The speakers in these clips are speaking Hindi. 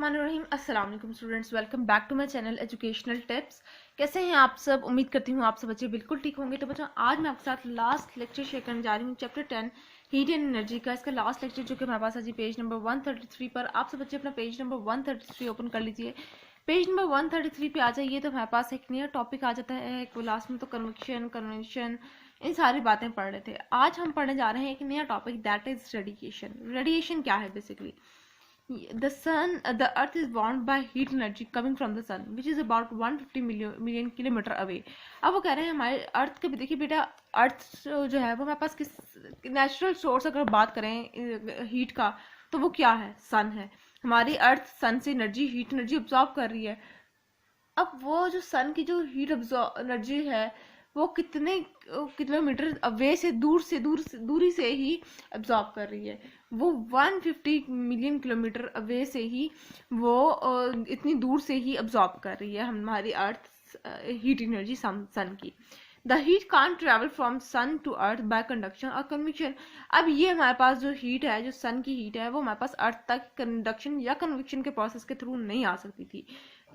बिस्मिल्लाहिर्रहमानिर्रहीम। अस्सलाम वालेकुम students, welcome back to my channel educational tips. कैसे हैं आप सब? उम्मीद करती हूँ आप सब बच्चे बिल्कुल ठीक होंगे। तो बच्चों, आज मैं आपके साथ लास्ट लेक्चर शेयर करने जा रही हूँ चैप्टर 10 हीट एंड एनर्जी का। इसका लास्ट लेक्चर जो कि हमारे पास है पेज नंबर 133 पर। आप सब बच्चे अपना पेज नंबर 133 ओपन कर लीजिए। पेज नंबर 133 पे आ जाइए तो हमारे पास एक नया टॉपिक आ जाता है। एक लास्ट में तो कन्वेक्शन, कन्वेंशन, इन सारी बातें पढ़ रहे थे। आज हम पढ़ने जा रहे हैं एक नया topic, that is radiation. Radiation क्या है? Basically the earth is warmed by heat energy coming from the sun, which is about 150 million kilometre away. अब वो कह रहे हैं हमारे अर्थ के, देखिए बेटा, अर्थ जो है वो हमारे पास किस नेचुरल सोर्स अगर बात करें हीट का, तो वो क्या है? सन है। हमारी अर्थ सन से एनर्जी, हीट एनर्जी ऑब्जॉर्व कर रही है। अब वो जो सन की जो हीट एनर्जी है वो कितने किलोमीटर अवे से, दूरी से ही एब्जॉर्ब कर रही है। वो 150 मिलियन किलोमीटर अवे से ही वो इतनी दूर से ही एब्जॉर्ब कर रही है हमारी अर्थ हीट एनर्जी सन की। The heat can't travel from sun to earth by conduction और कन्वेक्शन। अब ये हमारे पास जो हीट है, जो सन की हीट है, वो हमारे पास अर्थ तक कंडक्शन या कन्वेक्शन के प्रोसेस के थ्रू नहीं आ सकती थी।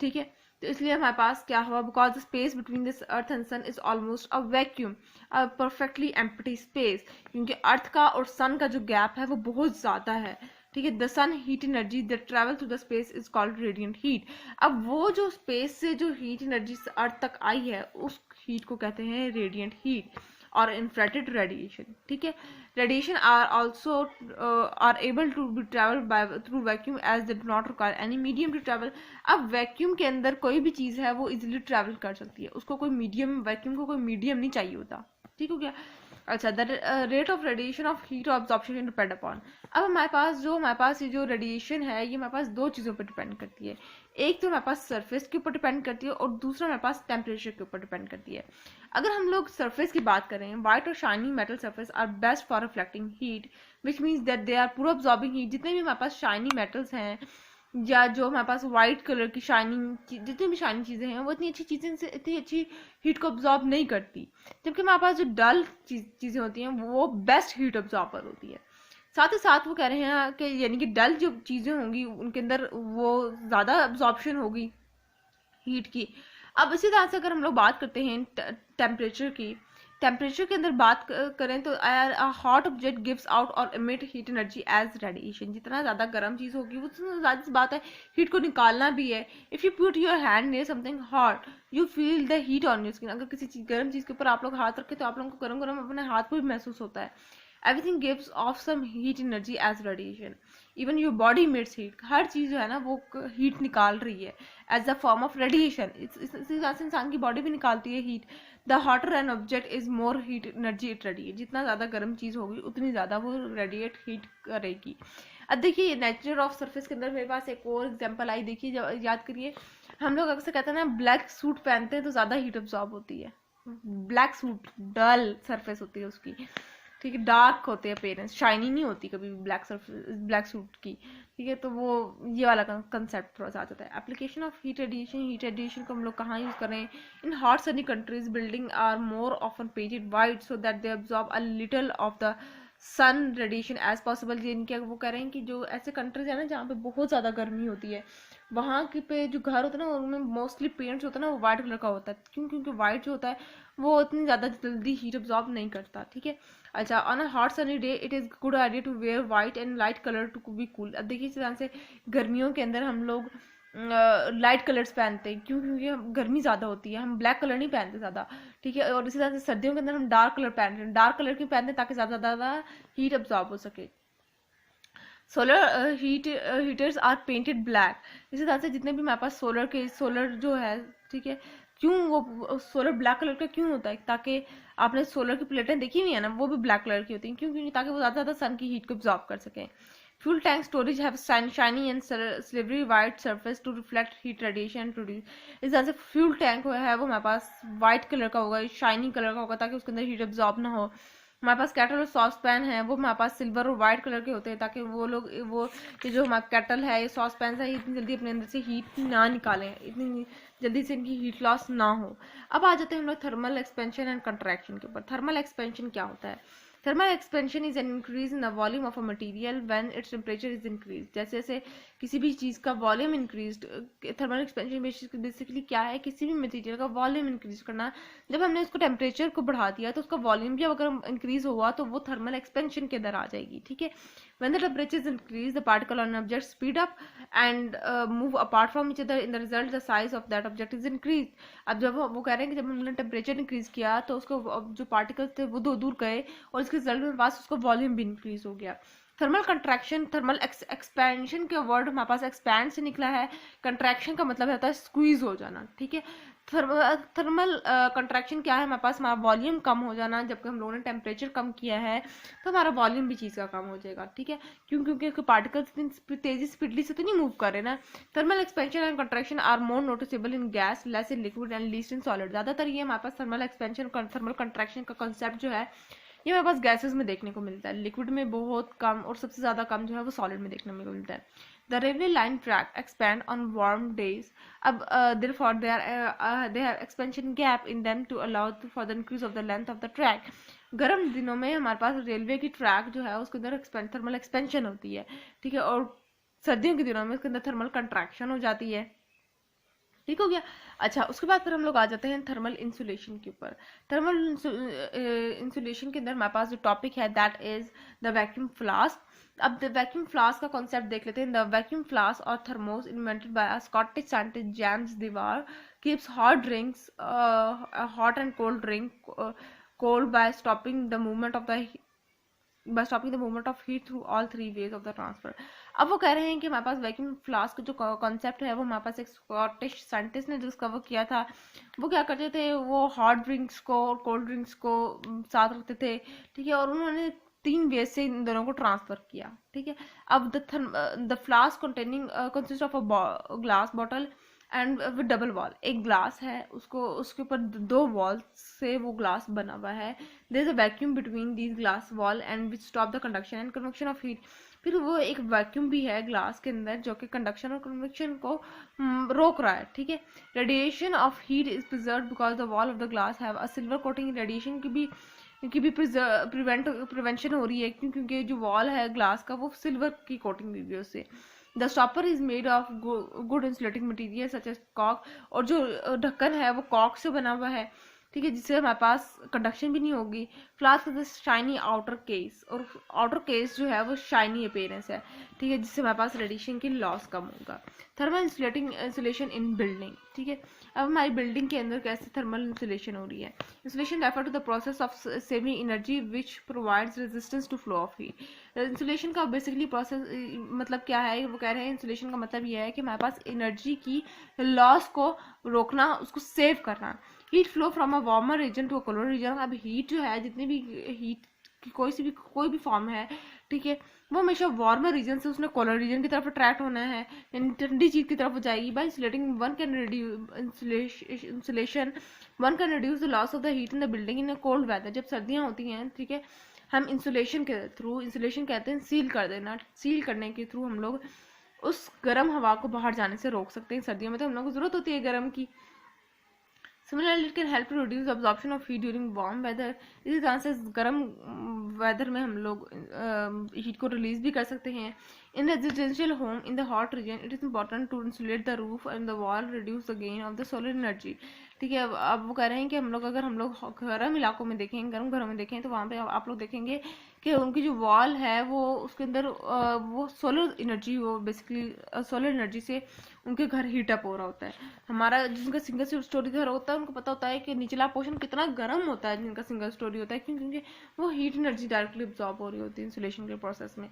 ठीक है, तो इसलिए हमारे पास क्या हुआ? Because the space between this earth and sun is almost a vacuum, a perfectly empty space. क्योंकि अर्थ का और सन का जो गैप है वो बहुत ज्यादा है। ठीक है, the sun heat energy that travel through the space is called radiant heat. अब वो जो स्पेस से जो हीट एनर्जी अर्थ तक आई है उस हीट को कहते हैं रेडिएंट हीट और इंफ्रारेड रेडिएशन। ठीक है, radiation are also are able to be travel by through vacuum as they do not require any medium to travel. अब वैक्यूम के अंदर कोई भी चीज है वो इजिली ट्रेवल कर सकती है, उसको कोई मीडियम, वैक्यूम को कोई मीडियम नहीं चाहिए होता। ठीक हो गया? अच्छा, the rate of radiation of heat absorption depend upon. अब हमारे पास ये जो रेडिएशन है ये हमारे पास दो चीज़ों पर डिपेंड करती है। एक तो हमारे पास सरफेस के ऊपर डिपेंड करती है और दूसरा हमारे पास टेम्परेचर के ऊपर डिपेंड करती है। अगर हम लोग सरफेस की बात करें, वाइट और shiny metal surface are best for reflecting heat, which means that they are पूरा ऑब्जॉर्बिंग हीट। जितने भी हमारे पास शाइनी मेटल्स हैं या जो हमारे पास व्हाइट कलर की शाइनिंग, जितनी भी शाइनिंग चीजें हैं वो इतनी अच्छी चीजें से इतनी अच्छी हीट को ऑब्जॉर्ब नहीं करती। जबकि हमारे पास जो डल चीजें होती हैं वो बेस्ट हीट ऑब्जॉर्बर होती है। साथ ही साथ वो कह रहे हैं कि यानी कि डल जो चीजें होंगी उनके अंदर वो ज्यादा एब्जॉर्प्शन होगी हीट की। अब इसी तरह से अगर हम लोग बात करते हैं टेम्परेचर की, टेम्परेचर के अंदर बात करें तो हॉट ऑब्जेक्ट गिव्स आउट और emit heat energy as radiation. जितना ज्यादा गर्म चीज होगी उतना ज्यादा बात है हीट को निकालना भी है। If you put your hand near something hot you feel the heat on your skin. अगर किसी गर्म चीज के ऊपर आप लोग हाथ रखें तो आप लोगों को गर्म गर्म अपने हाथ पर भी महसूस होता है। Everything gives off some heat energy as radiation, even your body emits heat. हर चीज जो है ना वो हीट निकाल रही है as a form of radiation. इंसान की बॉडी भी निकालती है heat. The hotter an object is more heat energy it radiate. जितना ज्यादा गर्म चीज होगी उतनी ज्यादा वो रेडिएट हीट करेगी। अब देखिए नेचर ऑफ सरफेस के अंदर मेरे पास एक और एग्जांपल आई। देखिए, याद करिए, हम लोग अक्सर कहते हैं ना ब्लैक सूट पहनते हैं तो ज्यादा हीट ऑब्जॉर्ब होती है। ब्लैक सूट डल सरफेस होती है उसकी, ठीक है, डार्क होते हैं पेरेंट्स, शाइनी नहीं होती कभी भी ब्लैक सूट की। ठीक है, तो वो ये वाला कंसेप्ट थोड़ा सा आ जाता है। एप्लीकेशन ऑफ हीट रेडिएशन को हम लोग कहाँ यूज करें? In hot sunny countries building are more often painted white so that they absorb a little of the sun radiation as possible. जिनके वो कह रहे हैं कि जो ऐसे कंट्रीज है ना जहाँ पे बहुत ज्यादा गर्मी होती है, वहाँ के पे जो घर होता है ना उनमें मोस्टली पेंट्स होता है ना वो व्हाइट कलर का होता है। क्यों? क्योंकि व्हाइट जो होता है वो इतनी ज्यादा जल्दी हीट ऑब्जॉर्ब नहीं करता। ठीक है, अच्छा, on a hot sunny day it is good idea to wear white and light colour to be cool. अब देखिए इस तरह से गर्मियों के अंदर हम लोग लाइट कलर्स पहनते हैं। क्यों? क्योंकि गर्मी ज्यादा होती है, हम ब्लैक कलर नहीं पहनते ज्यादा। ठीक है, और इसी तरह से सर्दियों के अंदर हम डार्क कलर पहनते हैं। डार्क कलर क्यों पहनते हैं? ताकि ज्यादा हीट ऑब्जॉर्ब हो सके। Solar heaters are painted black. इसी तरह से जितने भी हमारे पास सोलर जो है, ठीक है, क्यों वो सोलर ब्लैक कलर का क्यों होता है? ताकि आपने सोलर की प्लेटें देखी हुई है ना, वो भी ब्लैक कलर की होती हैं। क्यों? क्योंकि ताकि वो ज्यादा सन की हीट को ऑब्जॉर्ब कर सकें। Fuel tank storage have shiny and silvery white surface to reflect heat radiation and produce. इस तरह से फ्यूल टैंक है वो हमारे पास व्हाइट कलर का होगा, शाइनी कलर का होगा, ताकि उसके अंदर हीट ऑब्जॉर्ब ना हो। हमारे पास कैटल और सॉस पैन है वो हमारे पास सिल्वर और व्हाइट कलर के होते हैं, ताकि वो ये जो हमारा कैटल है, ये सॉस पैन है, इतनी जल्दी अपने अंदर से हीट ना निकालें, इतनी जल्दी से इनकी हीट लॉस ना हो। अब आ जाते हैं हम लोग थर्मल एक्सपेंशन एंड कंट्रैक्शन के ऊपर। थर्मल एक्सपेंशन क्या होता है? Thermal expansion is an increase in the volume of a material when its temperature is increased. जैसे जैसे किसी भी चीज़ का volume increase, thermal expansion basically क्या है, किसी भी मटेरियल का वॉल्यूम इंक्रीज करना। जब हमने उसको टेम्परेचर को बढ़ा दिया तो उसका वॉल्यूम भी अगर इंक्रीज हुआ तो वो थर्मल एक्सपेंशन के अंदर आ जाएगी, ठीक है। When the temperature is increased, the particle on an object speed up and move apart from each other. In the result, the size of that object is increased. अब जब वो कह रहे हैं कि जब हमने टेम्परेचर इंक्रीज किया तो उसको जो पार्टिकल्स थे वो दूर गए और इसके रिजल्ट में पास उसका वॉल्यूम भी इंक्रीज हो गया। थर्मल कंट्रैक्शन, थर्मल एक्सपेंशन के वर्ड हमारे पास एक्सपैंड से निकला है, कंट्रैक्शन का मतलब होता है स्क्वीज हो जाना, ठीक है। थर्मल कंट्रैक्शन क्या है, हमारे पास हमारा वॉल्यूम कम हो जाना। जबकि हम लोगों ने टेम्परेचर कम किया है तो हमारा वॉल्यूम भी चीज़ का कम हो जाएगा, ठीक है। क्योंकि पार्टिकल्स तेजी स्पीडली से तो नहीं मूव कर रहे ना। Thermal expansion and contraction are more noticeable in gas, less in liquid and least in solid. ज़्यादातर ये हमारे पास थर्मल एक्सपेंशन थर्मल कंट्रैक्शन का कॉन्सेप्ट जो है ये हमारे पास गैसेस में देखने को मिलता है, लिक्विड में बहुत कम और सबसे ज़्यादा कम जो है वो सॉलिड में देखने को मिलता है। The railway line track expand on warm days. अब therefore there are expansion gap in them to allow for the increase of the length of the track. गर्म दिनों में हमारे पास रेलवे की ट्रैक जो है उसके अंदर थर्मल एक्सपेंशन होती है, ठीक है। और सर्दियों के दिनों में उसके अंदर थर्मल कंट्रैक्शन हो जाती है, ठीक हो गया। अच्छा, उसके बाद फिर हम लोग आ जाते हैं थर्मल इंसुलेशन के ऊपर। थर्मल इंसुलेशन के अंदर हमारे पास जो टॉपिक है that is the vacuum flask. अब द वैक्यूम फ्लास्क का कॉन्सेप्ट देख लेते हैं। द वैक्यूम फ्लास्क और thermos invented by a Scottish scientist James Dewar keeps hot drinks hot and cold drink cold by stopping the movement of heat through all three ways of the transfer. अब वो कह रहे हैं कि हमारे पास वैक्यूम फ्लास्क जो कॉन्सेप्ट है वो हमारे पास एक स्कॉटिश साइंटिस्ट ने डिस्कवर किया था। वो क्या करते थे, वो हॉट ड्रिंक्स को और कोल्ड ड्रिंक्स को साथ रखते थे, ठीक है। और उन्होंने 3 वे से इन दोनों को ट्रांसफर किया, ठीक है। अब the flask containing consist of a glass bottle and with double wall. एक ग्लास है, उसके ऊपर 2 वॉल से वो ग्लास बना हुआ है। There is a vacuum between these glass wall and which stop the conduction and convection of heat. फिर वो एक वैक्यूम भी है ग्लास के अंदर जो कि कंडक्शन और कन्वेक्शन को रोक रहा है, ठीक है। Radiation of heat is preserve because the wall of the glass have a silver coating. Radiation की भी प्रिवेंशन हो रही है क्योंकि जो वॉल है ग्लास का वो सिल्वर की कोटिंग दी हुई है उससे। The stopper is made of good insulating material such as कॉक। और जो ढक्कन है वो कॉक से बना हुआ है, ठीक है, जिससे हमारे पास कंडक्शन भी नहीं होगी। Flask is shiny outer case, और आउटर केस जो है वो शाइनी अपीयरेंस है, ठीक है, जिससे हमारे पास रेडिएशन की लॉस कम होगा। थर्मल इंसुलेशन इन बिल्डिंग, ठीक है। अब हमारी बिल्डिंग के अंदर कैसे थर्मल इंसुलेशन हो रही है। Insulation refer to the process of saving energy which provides resistance to flow of heat. Insulation का बेसिकली प्रोसेस मतलब क्या है, वो कह रहे हैं इंसुलेशन का मतलब ये है कि हमारे पास एनर्जी की लॉस को रोकना, उसको सेव करना। Heat flow from a warmer region to a colder region. अब हीट जो है, जितनी भी हीट की कोई भी फॉर्म है, ठीक है, वो हमेशा वार्मर रीजन से उसने कोलर रीजन की तरफ अट्रैक्ट होना है, यानी ठंडी चीज की तरफ हो जाएगी। By insulating one can insulation one can reduce the loss of the heat in the building in a cold weather. जब सर्दियां होती हैं, ठीक है, हम इंसुलेशन के थ्रू, इंसुलेशन कहते हैं सील कर देना, सील करने के थ्रू हम लोग उस गर्म हवा को बाहर जाने से रोक सकते हैं। सर्दियों में तो हम लोग को जरूरत होती है गर्म की। Similarly, it can help to reduce absorption of heat during warm weather. इसी तरह से गर्म वेदर में हम लोग हीट को रिलीज भी कर सकते हैं। In residential home in the hot region, it is important to insulate the roof and the wall, reduce the gain of the solar energy. ठीक है, अब वो कह रहे हैं कि अगर हम लोग गर्म इलाकों में देखें, गर्म घरों में देखें, तो वहाँ पे आप लोग देखेंगे कि उनकी जो वॉल है वो उसके अंदर वो सोलर एनर्जी, वो बेसिकली सोलर एनर्जी से उनके घर हीट अप हो रहा होता है। हमारा जिनका सिंगल स्टोरी घर होता है उनको पता होता है कि निचला पोर्शन कितना गर्म होता है जिनका सिंगल स्टोरी होता है, क्योंकि वो हीट एनर्जी डायरेक्टली अब्सॉर्ब हो रही होती है इंसुलेशन के प्रोसेस में।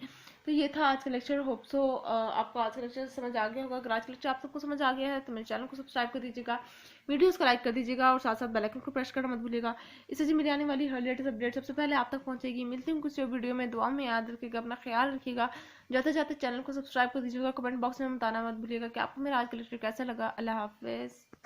तो ये था आज का लेक्चर। होप सो आपको आज का लेक्चर समझ आ गया होगा। अगर आज का लेक्चर आप सबको समझ आ गया है तो मेरे चैनल को सब्सक्राइब कर दीजिएगा, वीडियोस को लाइक कर दीजिएगा और साथ साथ बेल आइकन को प्रेस करना मत भूलिएगा। इससे जी मेरी आने वाली हर लेटेस्ट अपडेट सबसे पहले आप तक पहुंचेगी। मिलती हूँ कुछ वीडियो में, दुआ में याद रखिएगा, अपना ख्याल रखिएगा। जाते जाते चैनल को सब्सक्राइब कर दीजिएगा, कमेंट बॉक्स में बताना मत भूलिएगा कि आपको मेरा आज का लेक्चर कैसा लगा। अल्लाह हाफिज़।